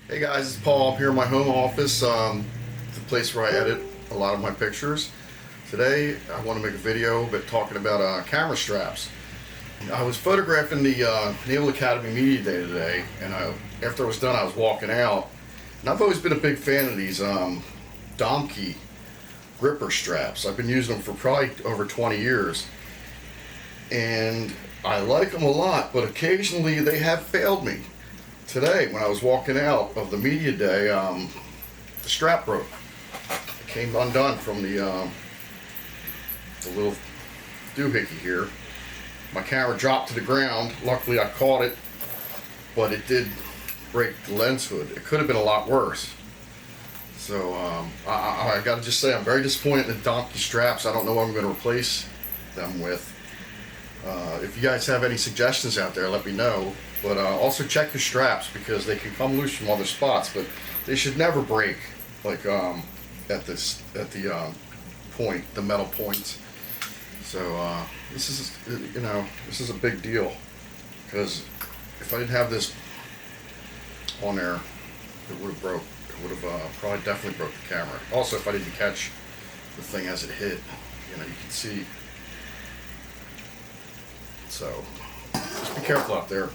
Hey guys, it's Paul up here in my home office, the place where I edit a lot of my pictures. Today I want to make a video but talking about camera straps. I was photographing the Naval Academy Media Day today, and after I was done I was walking out, and I've always been a big fan of these Domke Gripper straps. I've been using them for probably over 20 years, and I like them a lot, but occasionally they have failed me. Today, when I was walking out of the media day, the strap broke. It came undone from the little doohickey here. My camera dropped to the ground. Luckily, I caught it, but it did break the lens hood. It could have been a lot worse. So I got to just say, I'm very disappointed in the Domke straps. I don't know what I'm going to replace them with. If you guys have any suggestions out there, let me know. But also check your straps, because they can come loose from other spots, but they should never break, like at the point, the metal points. So this is a big deal, because if I didn't have this on there, it would have broke. It would have probably definitely broke the camera. Also, if I didn't catch the thing as it hit, you can see. So just be careful out there.